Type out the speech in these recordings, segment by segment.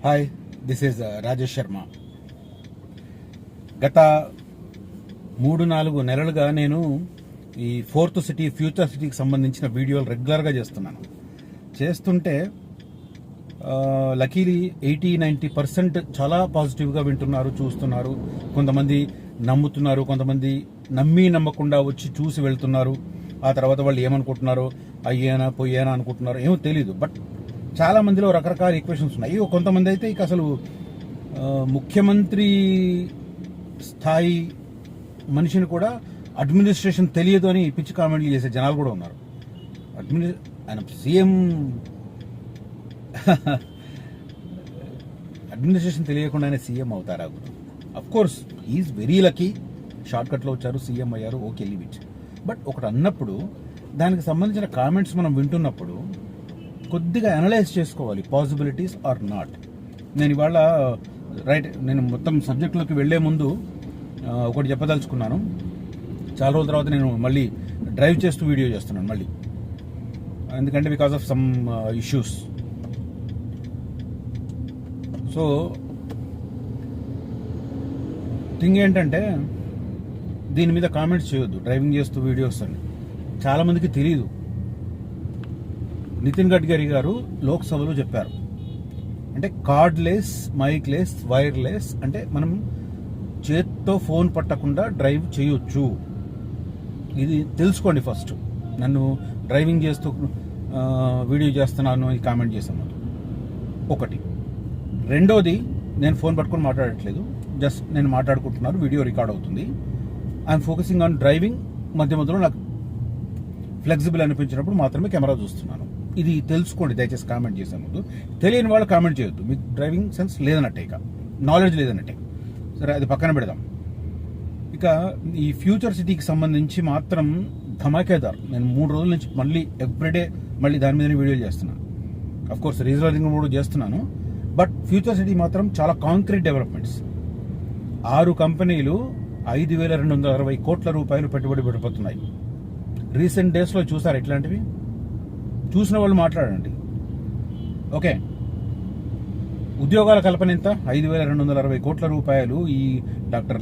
Hi, this is Rajesh Sharma. గత 3-4 నెలలుగా నేను ఈ ఫోర్త్ సిటీ, ఫ్యూచర్ సిటీకి సంబంధించిన వీడియోలు రెగ్యులర్గా చేస్తుంటే లకీలీ 80-90% చాలా పాజిటివ్గా వింటున్నారు, చూస్తున్నారు. కొంతమంది నమ్ముతున్నారు, కొంతమంది నమ్మకుండా వచ్చి చూసి వెళ్తున్నారు. ఆ తర్వాత వాళ్ళు ఏమనుకుంటున్నారో, అయ్యేనా పోయేనా అనుకుంటున్నారో ఏమో తెలీదు. బట్ చాలా మందిలో రకరకాల ఈక్వేషన్స్ ఉన్నాయి. కొంతమంది అయితే ఇక అసలు ముఖ్యమంత్రి స్థాయి మనిషిని కూడా అడ్మినిస్ట్రేషన్ తెలియదు అని పిచ్చి కామెంట్లు చేసే జనాలు కూడా ఉన్నారు. ఆయన సీఎం అడ్మినిస్ట్రేషన్ తెలియకుండానే సీఎం అవుతారా? Of course is very lucky, short కట్లో వచ్చారు, సీఎం అయ్యారు, ఓకే, లీవ్ ఇట్. బట్ ఒకటి అన్నప్పుడు దానికి సంబంధించిన కామెంట్స్ మనం వింటున్నప్పుడు కొద్దిగా అనలైజ్ చేసుకోవాలి, పాసిబిలిటీస్ ఆర్ నాట్. నేను ఇవాళ నేను మొత్తం సబ్జెక్ట్లోకి వెళ్లే ముందు ఒకటి చెప్పదలుచుకున్నాను. చాలా రోజుల తర్వాత నేను మళ్ళీ డ్రైవ్ చేస్తూ వీడియో చేస్తున్నాను మళ్ళీ, ఎందుకంటే because of some issues. So thing ఏంటంటే దీని మీద కామెంట్స్ చేయొద్దు డ్రైవింగ్ చేస్తూ వీడియోస్ అని. చాలామందికి తెలియదు. నితిన్ గడ్కరీ గారు లోక్సభలో చెప్పారు, అంటే కార్డ్లెస్, మైక్లెస్, వైర్లెస్, అంటే మనం చేత్తో ఫోన్ పట్టకుండా డ్రైవ్ చేయొచ్చు. ఇది తెలుసుకోండి ఫస్ట్. నన్ను డ్రైవింగ్ చేస్తూ వీడియో చేస్తున్నాను అని కామెంట్ చేశాను ఒకటి. రెండోది, నేను ఫోన్ పట్టుకొని మాట్లాడట్లేదు, జస్ట్ నేను మాట్లాడుకుంటున్నాను, వీడియో రికార్డ్ అవుతుంది. I'm focusing on driving. మధ్య మధ్యలో నాకు ఫ్లెక్సిబుల్ అనిపించినప్పుడు మాత్రమే కెమెరా చూస్తున్నాను. ఇది తెలుసుకోండి దయచేసి కామెంట్ చేసే ముందు. తెలియని వాళ్ళు కామెంట్ చేయొద్దు, మీకు డ్రైవింగ్ సెన్స్ లేదన్నట్టే, ఇక నాలెడ్జ్ లేదన్నట్టే. సరే, అది పక్కన పెడదాం. ఇక ఈ ఫ్యూచర్ సిటీకి సంబంధించి మాత్రం ధమాకేదార్. నేను 3 రోజుల నుంచి మళ్ళీ ఎవ్రీడే మళ్ళీ దాని మీదనే వీడియోలు చేస్తున్నాను. అఫ్ కోర్స్ రీజనలింగ్ కూడా చేస్తున్నాను. బట్ ఫ్యూచర్ సిటీ మాత్రం చాలా కాంక్రీట్ డెవలప్మెంట్స్. 6 కంపెనీలు 5,260 కోట్ల రూపాయలు పెట్టుబడి పెట్టబోతున్నాయి. రీసెంట్ డేస్లో చూసారు ఇట్లాంటివి? చూసిన వాళ్ళు మాట్లాడండి. ఓకే, ఉద్యోగాల కల్పన ఎంత? 5,260 కోట్ల రూపాయలు. ఈ doctor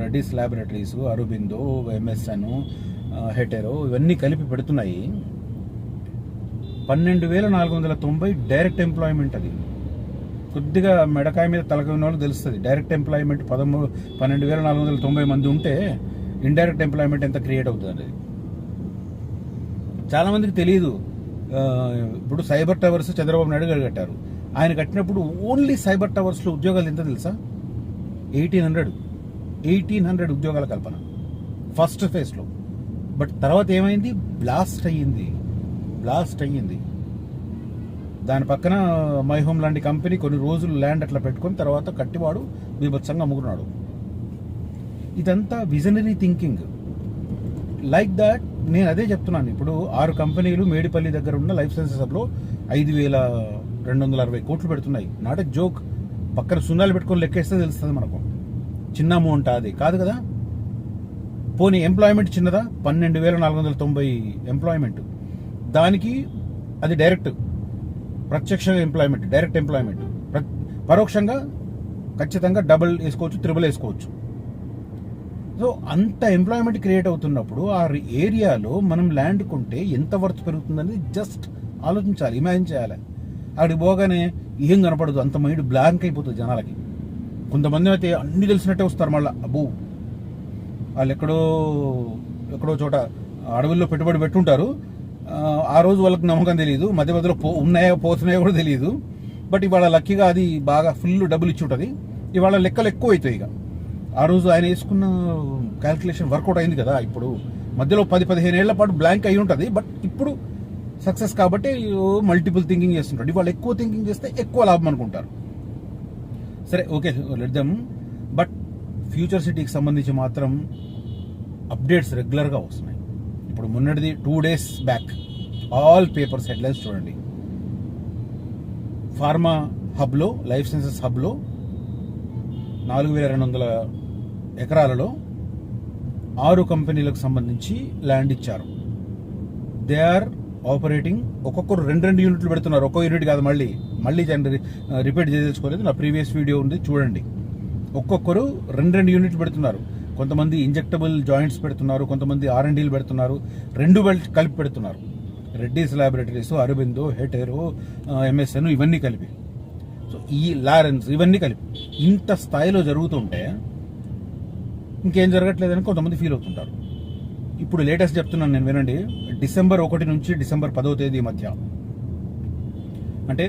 Reddy's laboratories, Aurobindo, MSN, Hetero ఇవన్నీ కలిపి పెడుతున్నాయి. 12,490 డైరెక్ట్ ఎంప్లాయ్మెంట్. అది కొద్దిగా మెడకాయ మీద తలకాయ ఉన్న వాళ్ళు తెలుస్తుంది. డైరెక్ట్ ఎంప్లాయ్మెంట్ 12,490 మంది ఉంటే ఇండైరెక్ట్ ఎంప్లాయ్మెంట్ ఎంత క్రియేట్ అవుతుంది అనేది చాలా మందికి తెలియదు. ఇప్పుడు సైబర్ టవర్స్ చంద్రబాబు నాయుడు గారు కట్టారు. ఆయన కట్టినప్పుడు ఓన్లీ సైబర్ టవర్స్లో ఉద్యోగాలు ఎంత తెలుసా? 1,800 ఉద్యోగాల కల్పన ఫస్ట్ ఫేజ్లో. బట్ తర్వాత ఏమైంది? బ్లాస్ట్ అయ్యింది. దాని పక్కన మై హోమ్ లాంటి కంపెనీ కొన్ని రోజులు ల్యాండ్ అట్లా పెట్టుకొని తర్వాత కట్టివాడు బీభత్సంగా అమ్ముకున్నాడు. ఇదంతా విజనరీ థింకింగ్. లైక్ దాట్ నేను అదే చెప్తున్నాను. ఇప్పుడు 6 కంపెనీలు మేడిపల్లి దగ్గర ఉన్న లైఫ్ సైన్సెస్ హబ్లో 5,260 కోట్లు పెడుతున్నాయి. Not a joke. పక్కన సున్నాలు పెట్టుకొని లెక్కేస్తే తెలుస్తుంది మనకు. చిన్న అమౌంట్ అది కాదు కదా. పోనీ ఎంప్లాయ్మెంట్ చిన్నదా? 12,490 ఎంప్లాయ్మెంట్. దానికి అది డైరెక్ట్, ప్రత్యక్ష ఎంప్లాయ్మెంట్, డైరెక్ట్ ఎంప్లాయ్మెంట్. పరోక్షంగా ఖచ్చితంగా డబుల్ వేసుకోవచ్చు, త్రిబుల్ వేసుకోవచ్చు. సో అంత ఎంప్లాయ్మెంట్ క్రియేట్ అవుతున్నప్పుడు ఆ ఏరియాలో మనం ల్యాండ్ కొంటే ఎంత వర్త్ పెరుగుతుందని జస్ట్ ఆలోచించాలి, ఇమాజిన్ చేయాలి. అక్కడికి పోగానే ఏం కనపడదు, అంత మైండ్ బ్లాంక్ అయిపోతుంది జనాలకి. కొంతమంది అయితే అన్ని తెలిసినట్టే వస్తారు మళ్ళీ. అబ్బో, వాళ్ళు ఎక్కడో చోట అడవుల్లో పెట్టుబడి పెట్టుంటారు. ఆ రోజు వాళ్ళకి నమ్మకం తెలియదు, మధ్య మధ్యలో పోతున్నాయో కూడా తెలియదు. బట్ ఇవాళ లక్కీగా అది బాగా ఫుల్ డబ్బులు ఇచ్చి ఉంటుంది. ఇవాళ లెక్కలు ఎక్కువ అవుతాయి. ఇక ఆ రోజు ఆయన వేసుకున్న క్యాల్కులేషన్ వర్కౌట్ అయింది కదా. ఇప్పుడు మధ్యలో 10-15 ఏళ్ల పాటు బ్లాంక్ అయి ఉంటుంది. బట్ ఇప్పుడు సక్సెస్ కాబట్టి మల్టిపుల్ థింకింగ్ చేస్తుంటాడు. ఇవాళ ఎక్కువ థింకింగ్ చేస్తే ఎక్కువ లాభం అనుకుంటారు. సరే, ఓకే, లెట్దెమ్. బట్ ఫ్యూచర్ సిటీకి సంబంధించి మాత్రం అప్డేట్స్ రెగ్యులర్గా వస్తున్నాయి. ఇప్పుడు మొన్నటిది 2 days back all papers headlines చూడండి. ఫార్మా హబ్లో, లైఫ్ సైన్సెస్ హబ్లో 4,200 ఎకరాలలో 6 కంపెనీలకు సంబంధించి ల్యాండ్ ఇచ్చారు. They are operating. ఒక్కొక్కరు 2 యూనిట్లు పెడుతున్నారు. ఒక్కో యూనిట్ కాదు, మళ్ళీ మళ్ళీ రిపీట్ చేయదలుచుకోలేదు. నా ప్రీవియస్ వీడియో ఉంది, చూడండి. ఒక్కొక్కరు 2 యూనిట్లు పెడుతున్నారు. కొంతమంది ఇంజెక్టబుల్ జాయింట్స్ పెడుతున్నారు, కొంతమంది R&Dలు పెడుతున్నారు, 2 కలిపి పెడుతున్నారు. రెడ్డీస్ ల్యాబొరేటరీస్, అరబిందో, హెటెరో, MSN ఇవన్నీ కలిపి, సో ఈ లారెన్స్ ఇవన్నీ కలిపి ఇంత స్థాయిలో జరుగుతుంటే ఇంకేం జరగట్లేదని కొంతమంది ఫీల్ అవుతుంటారు. ఇప్పుడు లేటెస్ట్ చెప్తున్నాను నేను, వినండి. డిసెంబర్ 1 నుంచి డిసెంబర్ 10వ తేదీ మధ్య, అంటే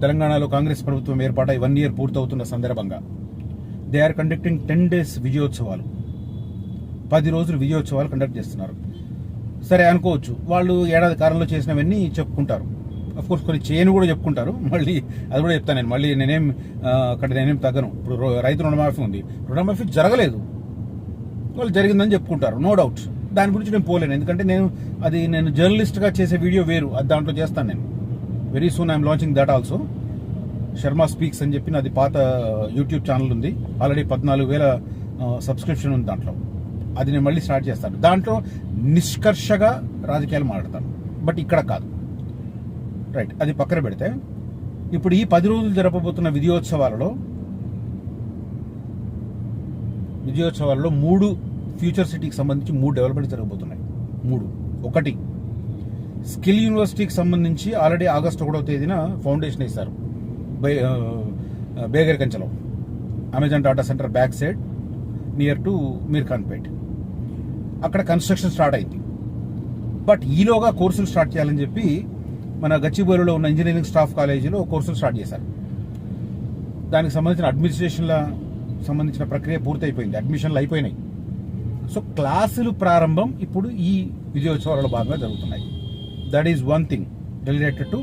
తెలంగాణలో కాంగ్రెస్ ప్రభుత్వం ఏర్పాటై 1 year పూర్తవుతున్న సందర్భంగా దే ఆర్ కండక్టింగ్ 10 days విజయోత్సవాలు. 10 రోజులు విజయోత్సవాలు కండక్ట్ చేస్తున్నారు. సరే అనుకోవచ్చు, వాళ్ళు ఏడాది కాలంలో చేసినవన్నీ చెప్పుకుంటారు. కోర్స్ కొన్ని చేయని కూడా చెప్పుకుంటారు. మళ్ళీ అది కూడా చెప్తాను నేను. మళ్ళీ నేనేం తగ్గను. ఇప్పుడు రైతు రుణమాఫీ ఉంది, రుణమాఫీ జరగలేదు, వాళ్ళు జరిగిందని చెప్పుకుంటారు, నో డౌట్. దాని గురించి నేను పోలేను, ఎందుకంటే నేను జర్నలిస్ట్గా చేసే వీడియో వేరు, అది దాంట్లో చేస్తాను నేను. Very soon I'm launching that also. Sharma speaks అని చెప్పి నాది పాత యూట్యూబ్ ఛానల్ ఉంది, ఆల్రెడీ 14,000 సబ్స్క్రిప్షన్ ఉంది దాంట్లో. అది నేను మళ్ళీ స్టార్ట్ చేస్తాను. దాంట్లో నిష్కర్షగా రాజకీయాలు మాట్లాడతాను, బట్ ఇక్కడ కాదు. రైట్, అది పక్కన పెడితే ఇప్పుడు ఈ 10 రోజులు జరపబోతున్న విజయోత్సవాలలో 3 ఫ్యూచర్ సిటీకి సంబంధించి 3 డెవలప్మెంట్ జరగబోతున్నాయి. 3. ఒకటి, స్కిల్ యూనివర్సిటీకి సంబంధించి ఆల్రెడీ ఆగస్టు 1వ తేదీన ఫౌండేషన్ వేశారు బేగర్కంచలో, Amazon data center back side near to Mirkhanpet. అక్కడ కన్స్ట్రక్షన్ స్టార్ట్ అయింది. బట్ ఈలోగా కోర్సులు స్టార్ట్ చేయాలని చెప్పి మన గచ్చిబౌలిలో ఉన్న ఇంజనీరింగ్ స్టాఫ్ కాలేజీలో కోర్సులు స్టార్ట్ చేశారు. దానికి సంబంధించిన అడ్మినిస్ట్రేషన్ల సంబంధించిన ప్రక్రియ పూర్తయిపోయింది, అడ్మిషన్లు అయిపోయినాయి. సో క్లాసులు ప్రారంభం ఇప్పుడు ఈ విజయోత్సవాలలో భాగంగా జరుగుతున్నాయి. That is one thing related to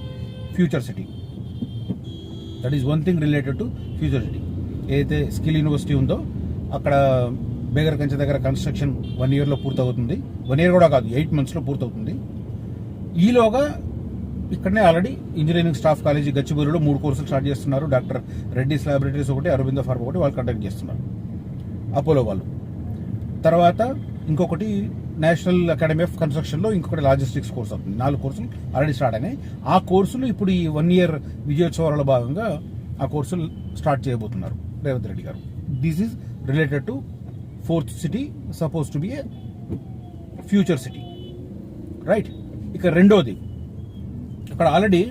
future city. ఏదైతే స్కిల్ యూనివర్సిటీ ఉందో అక్కడ బేగర్కంచ దగ్గర కన్స్ట్రక్షన్ 1 yearలో పూర్తవుతుంది. 1 year కూడా కాదు, 8 monthsలో పూర్తవుతుంది. ఈలోగా ఇక్కడనే ఆల్రెడీ ఇంజనీరింగ్ స్టాఫ్ కాలేజీ గచ్చిబౌలిలో 3 కోర్సులు స్టార్ట్ చేస్తున్నారు. డాక్టర్ రెడ్డీస్ ల్యాబొరేటరీస్ ఒకటి, అరబిందో ఫార్మా ఒకటి వాళ్ళు కండక్ట్ చేస్తున్నారు, అపోలో వాళ్ళు. తర్వాత ఇంకొకటి నేషనల్ అకాడమీ ఆఫ్ కన్స్ట్రక్షన్లో ఇంకొకటి లాజిస్టిక్స్ కోర్స్ అవుతుంది. 4 కోర్సులు ఆల్రెడీ స్టార్ట్ అయినాయి. ఆ కోర్సులు ఇప్పుడు ఈ 1 year విజయోత్సవాలలో భాగంగా ఆ కోర్సులు స్టార్ట్ చేయబోతున్నారు రేవంత్ రెడ్డి గారు. This is related to 4th city, suppose to be A future city. Right. ఇక రెండోది, అక్కడ ఆల్రెడీ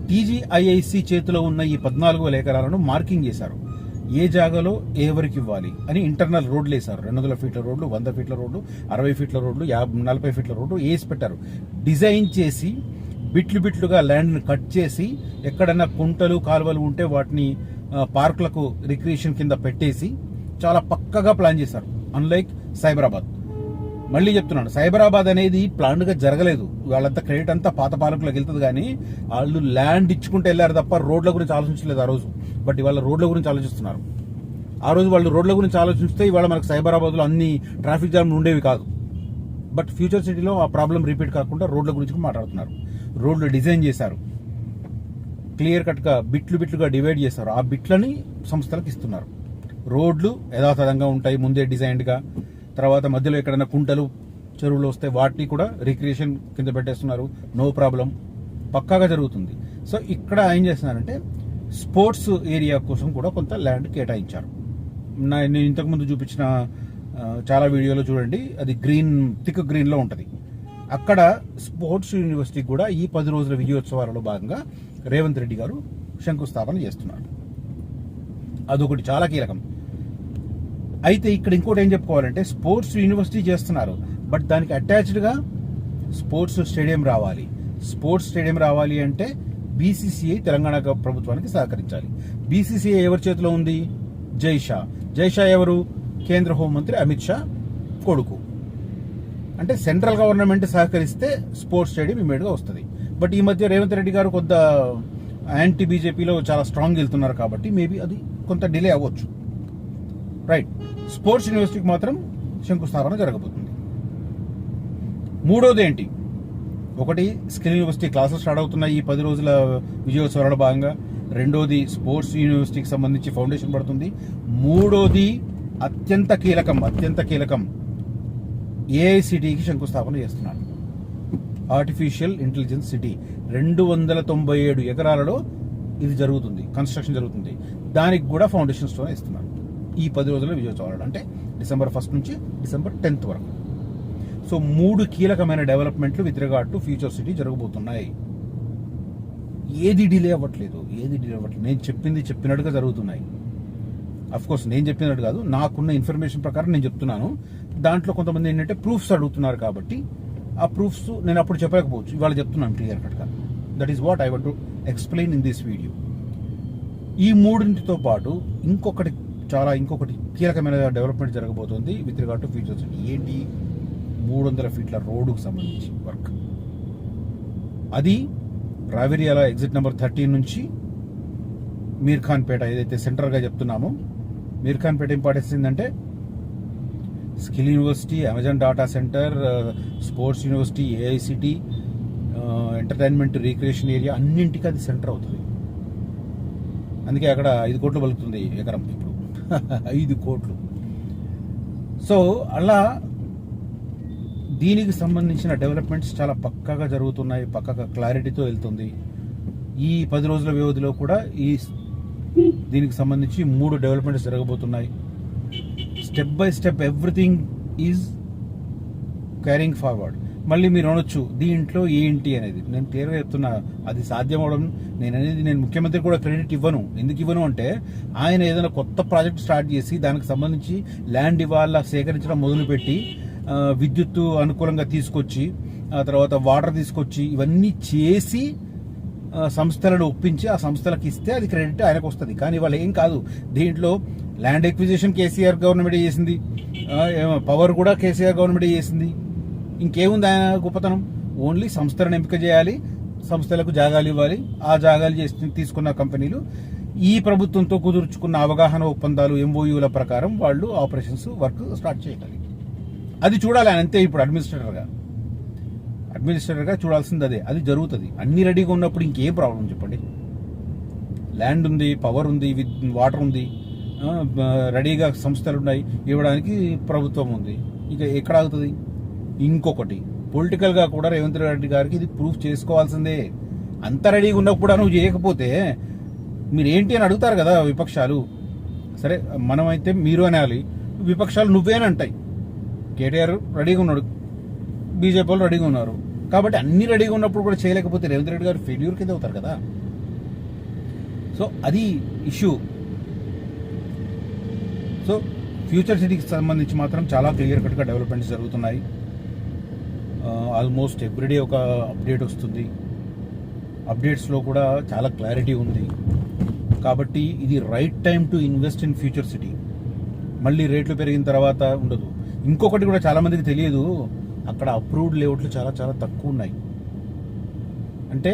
TGIIC చేతిలో ఉన్న ఈ 14,000 ఎకరాలను మార్కింగ్ చేశారు. ఏ జాగాలో ఎవరికి ఇవ్వాలి అని ఇంటర్నల్ రోడ్లు వేశారు. 200 feet రోడ్లు, 100 feet రోడ్లు, 60 feet రోడ్లు, 40 feet రోడ్లు వేసి పెట్టారు. డిజైన్ చేసి బిట్లుగా ల్యాండ్ని కట్ చేసి ఎక్కడన్నా కుంటలు కాలువలు ఉంటే వాటిని పార్కులకు రిక్రియేషన్ కింద పెట్టేసి చాలా పక్కగా ప్లాన్ చేశారు. అన్లైక్ సైబరాబాద్. మళ్ళీ చెప్తున్నాను, సైబరాబాద్ అనేది ప్లాన్గా జరగలేదు. వాళ్ళంతా క్రెడిట్ అంతా పాత పాలకులకు వెళ్తుంది, కానీ వాళ్ళు ల్యాండ్ ఇచ్చుకుంటూ వెళ్ళారు తప్ప రోడ్ల గురించి ఆలోచించలేదు ఆ రోజు. బట్ ఇవాళ రోడ్ల గురించి ఆలోచిస్తున్నారు. ఆ రోజు వాళ్ళు రోడ్ల గురించి ఆలోచిస్తే ఇవాళ మనకు సైబరాబాద్లో అన్ని ట్రాఫిక్ జామ్లు ఉండేవి కాదు. బట్ ఫ్యూచర్ సిటీలో ఆ ప్రాబ్లం రిపీట్ కాకుండా రోడ్ల గురించి మాట్లాడుతున్నారు. రోడ్లు డిజైన్ చేశారు, క్లియర్ కట్గా బిట్లుగా డివైడ్ చేశారు. ఆ బిట్లని సంస్థలకు ఇస్తున్నారు. రోడ్లు యథాతథంగా ఉంటాయి ముందే డిజైన్డ్గా. తర్వాత మధ్యలో ఎక్కడైనా కుంటలు చెరువులు వస్తే వాటిని కూడా రిక్రియేషన్ కింద పెట్టేస్తున్నారు. నో ప్రాబ్లం, పక్కాగా జరుగుతుంది. సో ఇక్కడ ఏం చేస్తున్నారంటే స్పోర్ట్స్ ఏరియా కోసం కూడా కొంత ల్యాండ్ కేటాయించారు. నేను ఇంతకుముందు చూపించిన చాలా వీడియోలో చూడండి, అది థిక్ గ్రీన్లో ఉంటుంది. అక్కడ స్పోర్ట్స్ యూనివర్సిటీకి కూడా ఈ 10 రోజుల విజయోత్సవాలలో భాగంగా రేవంత్ రెడ్డి గారు శంకుస్థాపన చేస్తున్నారు. అదొకటి చాలా కీలకం. అయితే ఇక్కడ ఇంకోటి ఏం చెప్పుకోవాలంటే, స్పోర్ట్స్ యూనివర్సిటీ చేస్తున్నారు, బట్ దానికి అటాచ్డ్గా స్పోర్ట్స్ స్టేడియం రావాలి. స్పోర్ట్స్ స్టేడియం రావాలి అంటే BCCI తెలంగాణ ప్రభుత్వానికి సహకరించాలి. BCCI ఎవరి చేతిలో ఉంది? జై షా ఎవరు? కేంద్ర హోంమంత్రి అమిత్ షా కొడుకు. అంటే సెంట్రల్ గవర్నమెంట్ సహకరిస్తే స్పోర్ట్స్ స్టేడియం ఇమీడియట్గా వస్తుంది. బట్ ఈ మధ్య రేవంత్ రెడ్డి గారు కొంత యాంటీ BJPలో చాలా స్ట్రాంగ్ వెళ్తున్నారు కాబట్టి మేబీ అది కొంత డిలే అవ్వచ్చు. రైట్. స్పోర్ట్స్ యూనివర్సిటీకి మాత్రం శంకుస్థాపన జరగబోతుంది. మూడోది ఏంటి? ఒకటి, స్కిల్ యూనివర్సిటీ క్లాసులు స్టార్ట్ అవుతున్నాయి ఈ 10 రోజుల విజయోత్సవాల భాగంగా. రెండోది, స్పోర్ట్స్ యూనివర్సిటీకి సంబంధించి ఫౌండేషన్ పడుతుంది. మూడోది అత్యంత కీలకం AICTకి శంకుస్థాపన చేస్తున్నారు. Artificial intelligence city. 297 ఎకరాలలో ఇది జరుగుతుంది, కన్స్ట్రక్షన్ జరుగుతుంది. దానికి కూడా ఫౌండేషన్ స్టోన్ ఇస్తున్నారు ఈ 10 రోజుల్లో విజయోత్సవాలు, అంటే December 1 నుంచి December 10 వరకు. సో 3 కీలకమైన డెవలప్మెంట్లు with regard to future city జరగబోతున్నాయి. ఏది డిలే అవ్వట్లేదు. నేను చెప్పినట్టుగా జరుగుతున్నాయి. అఫ్ కోర్స్ నేను చెప్పినట్టు కాదు, నాకున్న ఇన్ఫర్మేషన్ ప్రకారం నేను చెప్తున్నాను. దాంట్లో కొంతమంది ఏంటంటే ప్రూఫ్స్ అడుగుతున్నారు కాబట్టి ఆ ప్రూఫ్స్ నేను అప్పుడు చెప్పలేకపోవచ్చు, ఇవాళ చెప్తున్నాను క్లియర్ కట్గా. That is what I want to explain in this video. ఈ మూడింటితో పాటు ఇంకొకటి కీలకమైన డెవలప్మెంట్ జరగబోతుంది with regard to future city. ఏంటి? 300 ఫీట్ల రోడ్డుకు సంబంధించి వర్క్. అది రావిరియాల ఎగ్జిట్ నెంబర్ 13 నుంచి మీర్ఖాన్పేట ఏదైతే సెంటర్గా చెప్తున్నామో, మీర్ఖాన్పేట ఇంపార్టెన్స్ ఏంటంటే skill university, Amazon data centre, sports university, AICTE, entertainment recreation area అన్నింటికి అది సెంటర్ అవుతుంది. అందుకే అక్కడ 5 కోట్లు పలుకుతుంది ఎకరం ఇప్పుడు. 5 కోట్లు. సో అలా దీనికి సంబంధించిన డెవలప్మెంట్స్ చాలా పక్కాగా జరుగుతున్నాయి, పక్కాగా క్లారిటీతో వెళ్తుంది. ఈ 10 రోజుల వ్యవధిలో కూడా దీనికి సంబంధించి 3 డెవలప్మెంట్స్ జరగబోతున్నాయి. Step by step everything is carrying forward. మళ్ళీ మీరు అనొచ్చు దీంట్లో ఏంటి అనేది. నేను క్లియర్గా చెప్తున్నా, అది సాధ్యం అవడం నేను ముఖ్యమంత్రి కూడా క్రెడిట్ ఇవ్వను. ఎందుకు ఇవ్వను అంటే ఆయన ఏదైనా కొత్త ప్రాజెక్ట్ స్టార్ట్ చేసి దానికి సంబంధించి ల్యాండ్ ఇవాళ సేకరించడం మొదలుపెట్టి విద్యుత్తు అనుకూలంగా తీసుకొచ్చి ఆ తర్వాత వాటర్ తీసుకొచ్చి ఇవన్నీ చేసి సంస్థలను ఒప్పించి ఆ సంస్థలకు ఇస్తే అది క్రెడిట్ ఆయనకు వస్తుంది. కానీ వాళ్ళు ఏం కాదు. దీంట్లో ల్యాండ్ ఎక్విజిషన్ కేసీఆర్ గవర్నమెంట్ చేసింది, పవర్ కూడా కేసీఆర్ గవర్నమెంట్ చేసింది. ఇంకేముంది ఆయన గొప్పతనం? ఓన్లీ సంస్థలను ఎంపిక చేయాలి, సంస్థలకు జాగాలు ఇవ్వాలి. ఆ జాగాలు తీసుకున్న కంపెనీలు ఈ ప్రభుత్వంతో కుదుర్చుకున్న అవగాహన ఒప్పందాలు MOUల ప్రకారం వాళ్ళు ఆపరేషన్స్ వర్క్ స్టార్ట్ చేయగలి. అది చూడాలి ఆయన అంతే. ఇప్పుడు అడ్మినిస్ట్రేటర్గా చూడాల్సింది అదే. అది జరుగుతుంది. అన్ని రెడీగా ఉన్నప్పుడు ఇంకేం ప్రాబ్లం చెప్పండి? ల్యాండ్ ఉంది, పవర్ ఉంది, వాటర్ ఉంది, రెడీగా సంస్థలు ఉన్నాయి, ఇవ్వడానికి ప్రభుత్వం ఉంది. ఇక ఎక్కడ ఆగుతుంది? ఇంకొకటి పొలిటికల్గా కూడా రేవంత్ రెడ్డి గారికి ఇది ప్రూఫ్ చేసుకోవాల్సిందే. అంత రెడీగా ఉన్నప్పుడు నువ్వు చేయకపోతే మీరు ఏంటి అని అడుగుతారు కదా విపక్షాలు. సరే మనమైతే మీరు అనాలి, విపక్షాలు నువ్వేని అంటాయి. కేటీఆర్ రెడీగా ఉన్నాడు, బీజేపీ వాళ్ళు రెడీగా ఉన్నారు. కాబట్టి అన్ని రెడీగా ఉన్నప్పుడు కూడా చేయలేకపోతే రేవంత్ రెడ్డి గారు ఫెయిల్యూర్ కింద అవుతారు కదా. సో అది ఇష్యూ. సో ఫ్యూచర్ సిటీకి సంబంధించి మాత్రం చాలా క్లియర్ కట్గా డెవలప్మెంట్స్ జరుగుతున్నాయి. ఆల్మోస్ట్ ఎవ్రీడే ఒక అప్డేట్ వస్తుంది. అప్డేట్స్లో కూడా చాలా క్లారిటీ ఉంది. కాబట్టి ఇది right time to invest in future city. మళ్ళీ రేట్లు పెరిగిన తర్వాత ఉండదు. ఇంకొకటి కూడా చాలా మందికి తెలియదు, అక్కడ అప్రూవ్డ్ లేఅవుట్లు చాలా చాలా తక్కువ ఉన్నాయి. అంటే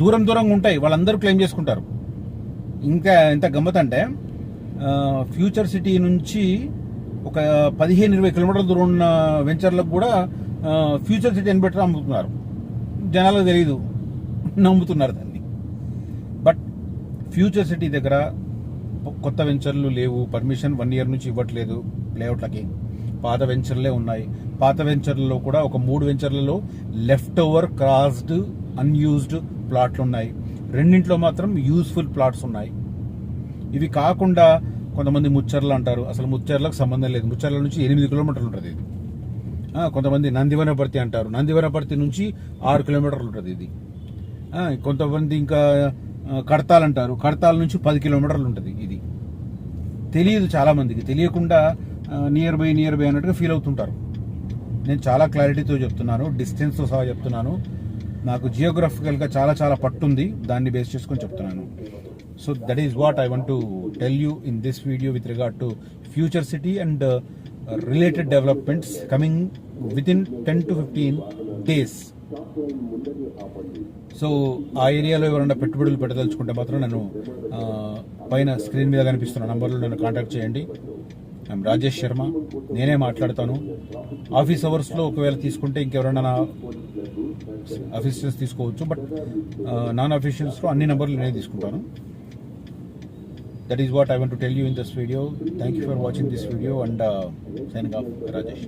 దూరంగా ఉంటాయి, వాళ్ళందరూ క్లెయిమ్ చేసుకుంటారు. ఇంకా ఎంత గమ్మత్ అంటే ఫ్యూచర్ సిటీ నుంచి ఒక 15-20 కిలోమీటర్ల దూరం ఉన్న వెంచర్లకు కూడా ఫ్యూచర్ సిటీ అని పెట్టి అమ్ముతున్నారు. జనాలకు తెలియదు, నమ్ముతున్నారు దాన్ని. బట్ ఫ్యూచర్ సిటీ దగ్గర కొత్త వెంచర్లు లేవు. పర్మిషన్ 1 year నుంచి ఇవ్వట్లేదు లేఅవుట్లకి. పాత వెంచర్లే ఉన్నాయి. పాత వెంచర్లలో కూడా ఒక 3 వెంచర్లలో లెఫ్ట్ ఓవర్ క్రాస్డ్ అన్యూజ్డ్ ప్లాట్లు ఉన్నాయి. 2 మాత్రం యూజ్ఫుల్ ప్లాట్స్ ఉన్నాయి. ఇవి కాకుండా కొంతమంది ముచ్చర్లు అంటారు. అసలు ముచ్చర్లకు సంబంధం లేదు. ముచ్చర్ల నుంచి 8 కిలోమీటర్లు ఉంటుంది ఇది. కొంతమంది నందివనపర్తి అంటారు. నందివనపర్తి నుంచి 6 కిలోమీటర్లు ఉంటుంది ఇది. కొంతమంది ఇంకా కడతాల్ అంటారు. కడతాల నుంచి 10 కిలోమీటర్లు ఉంటుంది ఇది. తెలియదు, చాలా మందికి తెలియకుండా నియర్ బై అన్నట్టుగా ఫీల్ అవుతుంటారు. నేను చాలా క్లారిటీతో చెప్తున్నాను, డిస్టెన్స్తో సహా చెప్తున్నాను. నాకు జియోగ్రఫికల్గా చాలా పట్టుంది, దాన్ని బేస్ చేసుకొని చెప్తున్నాను. So that is what I want to tell you in this video with regard to future city and related developments coming within 10 to 15 days. So ఆ ఏరియాలో ఎవరైనా పెట్టుబడులు పెట్టదలుచుకుంటే మాత్రం నన్ను పైన స్క్రీన్ మీద కనిపిస్తున్న నంబర్లో నన్ను కాంటాక్ట్ చేయండి. ఐఎమ్ రాజేష్ శర్మ, నేనే మాట్లాడతాను. ఆఫీస్ అవర్స్లో ఒకవేళ తీసుకుంటే ఇంకెవరైనా నా అఫీషియల్స్ తీసుకోవచ్చు. బట్ నాన్ అఫీషియల్స్లో అన్ని నెంబర్లు నేనే తీసుకుంటాను. That is what I want to tell you in this video. Thank you for watching this video and signing off, Rajesh.